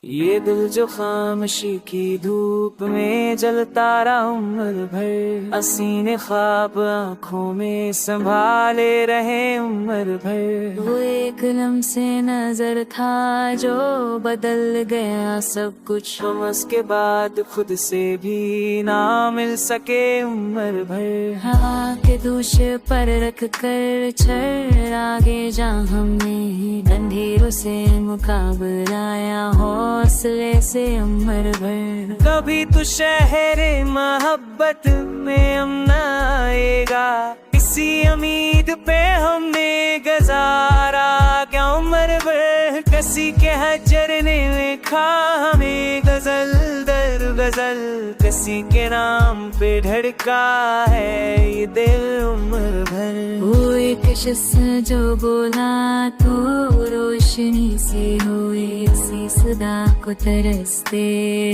ये दिल जो खामोशी की धूप में जलता रहा उम्र भर, हसीने ख्वाब आँखों में संभाले रहे उम्र भर। वो एक लम्से नजर था जो बदल गया सब कुछ, हम उसके बाद खुद से भी ना मिल सके उम्र भर। हवा के दूसरे पर रख कर चल आगे जा हमने, अंधेरों से मुकाबलाया हौसले से उम्र भर। कभी तो शहरे मोहब्बत में अमना आएगा, इसी उम्मीद पे हमने गुजारा क्या उम्र भर। किसी के हजर ने लिखा हमें गजल दर गजल, किसी के नाम पे धड़का है ये दिल उम्र भर। वो एक शख्स जो बोला तो रोशनी से हुए, इसी सदा को तरसते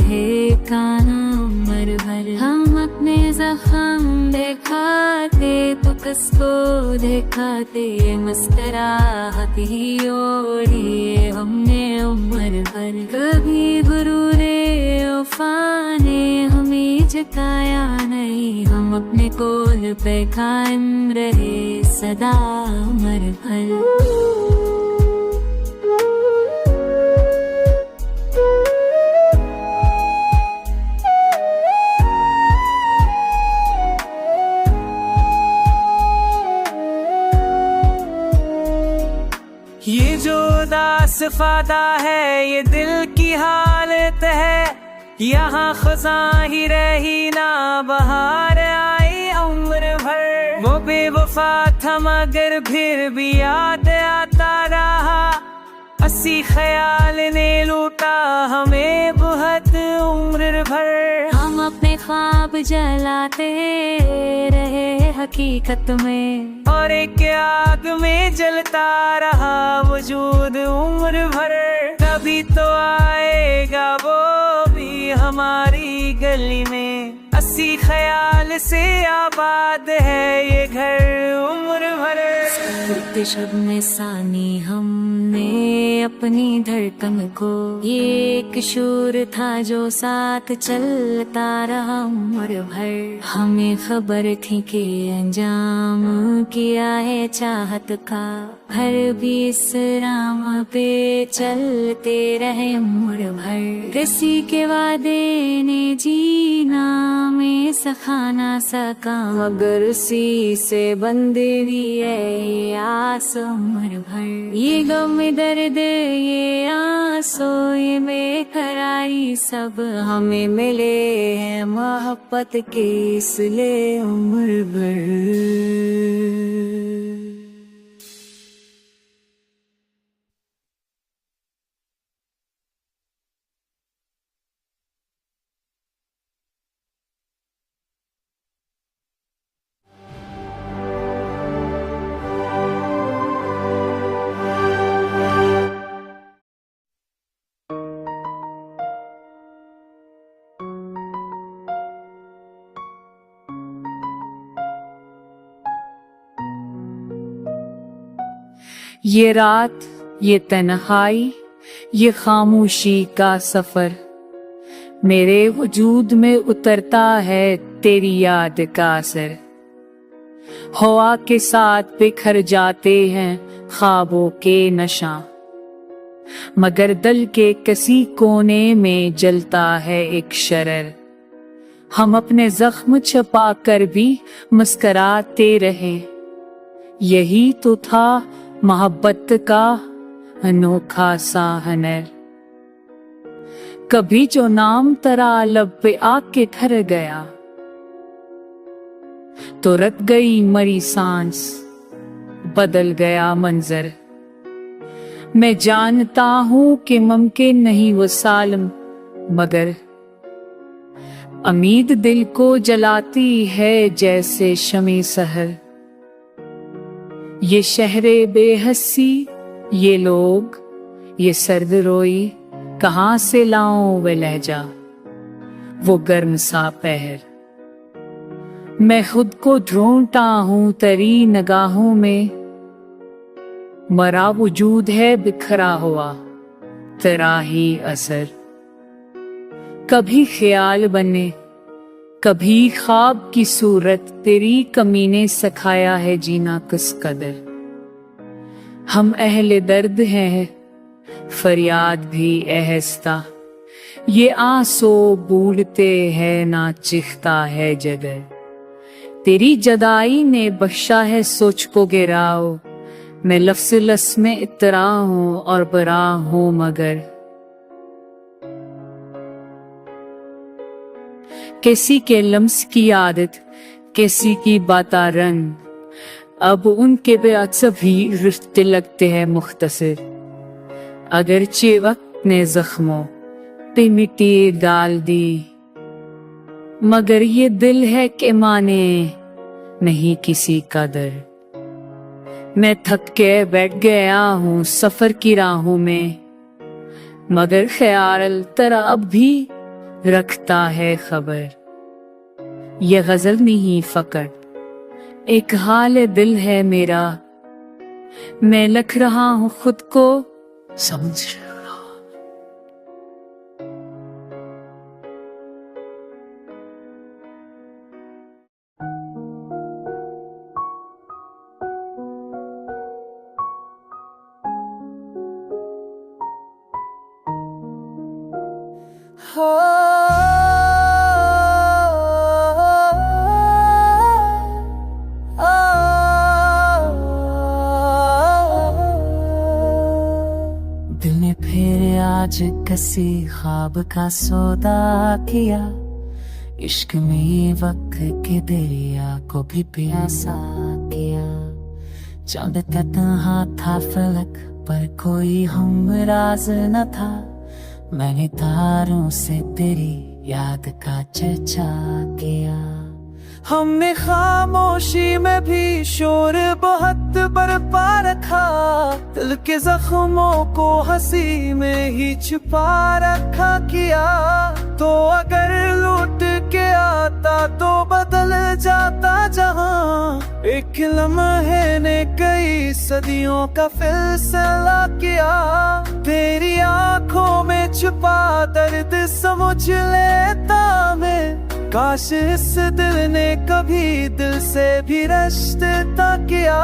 हैं काना उम्र भर। हम अपने जख्म दिखाते तो किसको दिखाते, मुस्कुराहट ही ओढ़ी हमने उम्र भर। कभी गुरूरे वफा ने हमें जताया नहीं, हम अपने कोल पे कायम रहे सदा उम्र भर। ये जो उदास फादा है ये दिल की हालत है, यहाँ खज़ां ही रही ना बहार आई उम्र भर। वो बेवफा था मगर फिर भी याद आता रहा, हंसी ख्याल ने लूटा हमें बहुत उम्र भर। हम अपने ख्वाब जलाते रहे हकीकत में, और एक आग में जलता रहा वजूद उम्र भर। कभी तो आएगा वो भी हमारी गली में, हंसी ख्याल से आबाद है ये घर उम्र भर। शब में सानी हमने अपनी धड़कन को, ये एक शूर था जो साथ चलता रहा उम्र भर। हमें खबर थी कि अंजाम किया है चाहत का, हर भी इस राह पे चलते रहे उम्र भर। किसी के वादे ने जीना में सखा ना सका, मगर उसी से बंदे भी है आस उम्र भर। ये गम दर्द ये आंसू ये बेकरारी सब हमें मिले हैं मोहब्बत के इसलिए उम्र भर। ये रात, ये तन्हाई, ये खामोशी का सफर, मेरे वजूद में उतरता है तेरी याद का असर। हवा के साथ बिखर जाते हैं ख्वाबों के नशा, मगर दिल के किसी कोने में जलता है एक शरर। हम अपने जख्म छुपा कर भी मुस्कुराते रहे, यही तो था मोहब्बत का अनोखा सा हुनर। कभी जो नाम तेरा लब पे आके ठहर गया, तो रत गई मरी सांस, बदल गया मंजर। मैं जानता हूं कि मुमकिन नहीं वो सालम, मगर उम्मीद दिल को जलाती है जैसे शमे सहर। ये शहरे बेहसी, ये लोग, ये सर्द रोई, कहाँ से लाऊं वे लहजा, वो गर्म सा पहर। मैं खुद को ढूंढता हूँ तेरी निगाहों में, मरा वजूद है बिखरा हुआ तेरा ही असर। कभी ख्याल बने, कभी ख्वाब की सूरत, तेरी कमी ने सिखाया है जीना किस कदर। हम अहले दर्द हैं, फरियाद भी आहस्ता, ये आंसू बूढ़ते हैं ना चिखता है जगर। तेरी जदाई ने बख्शा है सोच को गिराओ, मैं लफ्ज़ लस में इतरा हूँ और बरा हूँ मगर। किसी के लम्स की आदत, किसी की बाता रंग, अब उनके बेअक्स भी रिश्ते लगते हैं मुख्तसर। अगरचे वक्त ने जख्मों पे मिट्टी डाल दी, मगर ये दिल है कि माने नहीं किसी कदर। मैं थक के बैठ गया हूँ सफर की राहों में, मगर ख्याल तेरा अब भी रखता है खबर। ये गजल नहीं फकट एक हाल दिल है मेरा, मैं लिख रहा हूँ खुद को समझ। दिल ने फिर आज किसी ख्वाब का सौदा किया, इश्क में वक्त के दरिया को भी प्यासा किया। चांद तन्हा था फलक पर कोई हमराज न था, मैंने तारों से तेरी याद का चर्चा किया। हमने खामोशी में भी शोर बहुत बरपा रखा, दिल के जख्मों को हंसी में ही छुपा रखा किया। तो अगर लौट के आता तो बदल जाता जहां, एक लम्हे ने कई सदियों का फैसला किया। तेरी आंखों में छुपा दर्द समझ लेता मैं, काश इस दिल ने कभी दिल से भी रिश्ता किया।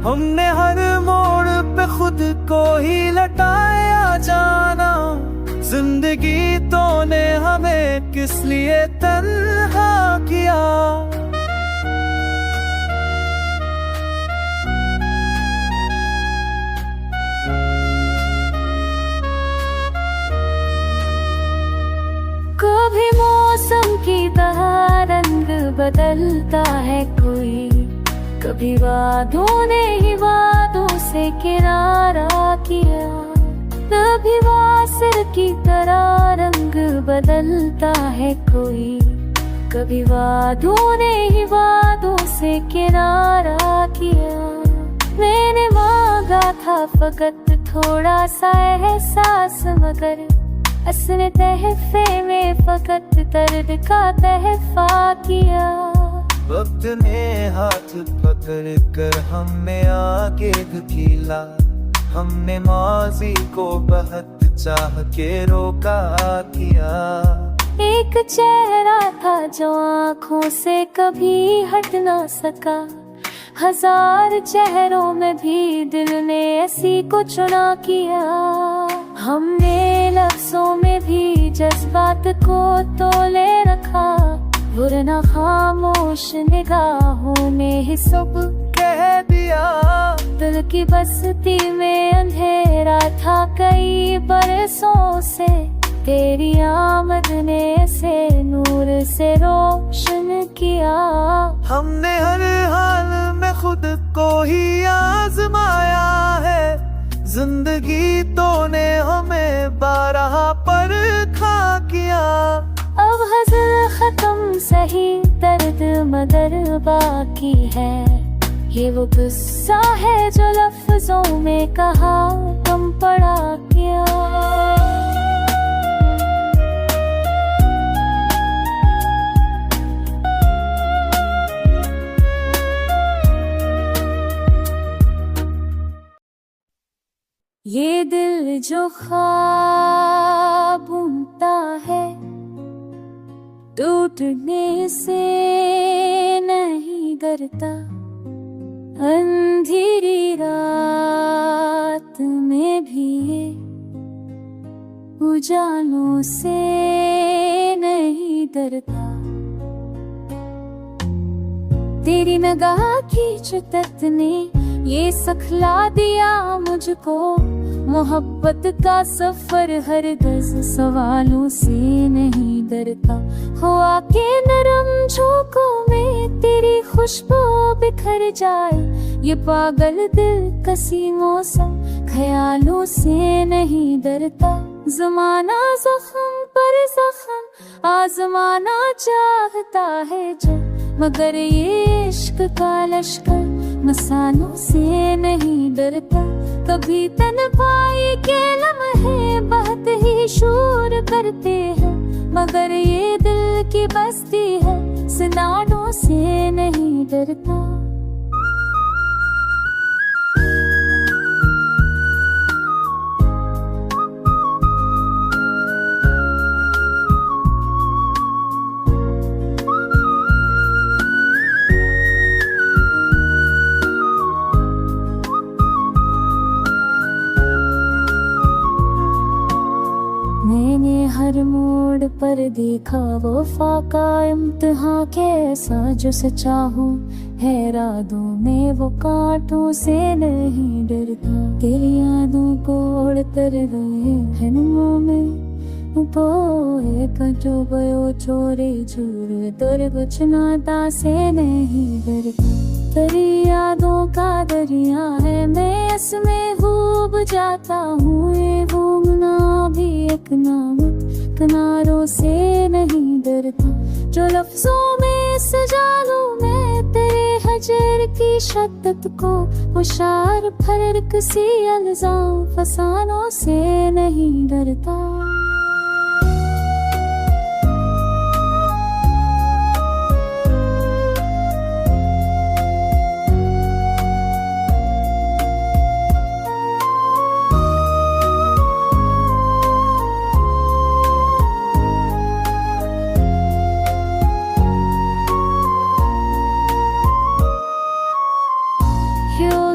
हमने हर मोड़ पे खुद को ही लटाया जाना, जिंदगी तो ने हमें किस लिए तन्हा किया। कभी मौसम की तरह रंग बदलता है कोई, कभी वादों ने ही वादों से किनारा किया। कभी वासर की तरह रंग बदलता है कोई, कभी वादों ने ही वादों से किनारा किया। मैंने मांगा था फकत थोड़ा सा एहसास, मगर असली तहफे में फकत दर्द का तहफा किया। वक्त ने हाथ पकड़ कर हमें आगे धकेला, हमने माजी को बहुत चाह के रोका किया। एक चेहरा था जो आँखों से कभी हट ना सका, हजार चेहरों में भी दिल ने ऐसी को चुना किया। हमने लफ्जों में भी जज्बात को तोले रखा, वरना खामोश निगाहों में ही सब कह दिया। दिल की बस्ती में अंधेरा था कई बरसों से, तेरी आमद ने से नूर से रोशन किया। हमने हर हाल में खुद को ही आजमाया है, जिंदगी तो ने हमें बारह पर खा किया। अब हज़ल खत्म सही दर्द मगर बाकी है, ये वो गुस्सा है जो लफ्जों में कहा कम पड़ा क्या। ये दिल जो ख्वाब बुनता है, टूटने से नहीं डरता, अंधेरी रात में भी ये उजालों से नहीं डरता। तेरी निगाह की जुदत ने ये सिखला दिया मुझको, मोहब्बत का सफर हरगिज़ सवालों से नहीं डरता। हवा के नरम झोंकों में तेरी खुशबू बिखर जाए, ये पागल दिल कसी मौसम ख्यालों से नहीं डरता। ज़माना ज़ख्म पर ज़ख्म आज़माना चाहता है जो, मगर ये इश्क का लश्कर मसालों से नहीं डरता। कभी तन्हाई के लम्हे बहुत ही शोर करते हैं, मगर ये दिल की बस्ती है सनाडों से नहीं डरता। मैंने हर मोड़ पर देखा वफा का इम्तिहान कैसा, जो सच्चा हो है इरादों में वो कांटों से नहीं डरता। तेरी यादों को ओढ़ कर रहे हैं में बोए कटो गयो चोरी झूर दर कुछ नाता से नहीं डरता। तेरी यादों का दरिया है मैं इसमें डूब जाता हूँ, ये घूमना भी एक नाम किनारों से नहीं डरता। जो लफ्जों में सजा लूं मैं तेरे हजर की शद्दत को, होशियार फर्क सी अल्जाम फसानों से नहीं डरता।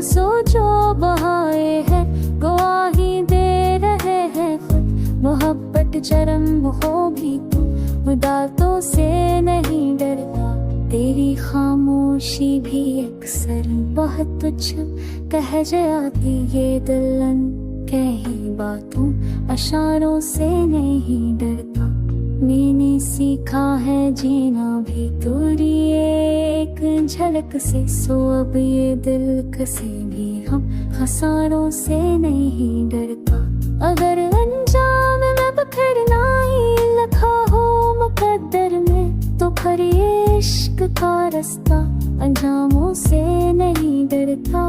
सो जो बहाए हैं गवाही दे रहे हैं खुद, मोहब्बत जरम हो भी तू मुदातों से नहीं डरता। तेरी खामोशी भी अक्सर बहुत तुच्छ कह जाती, ये दिलन कही बातों अशारों से नहीं डरता। मैंने सीखा है जीना भी दूरी एक झलक से, सो अब ये दिल कसे भी हम खसारों से नहीं डरता। अगर अंजाम में बिखरना ही लिखा हो मुकद्दर में, तो फिर ये इश्क का रास्ता अंजामों से नहीं डरता।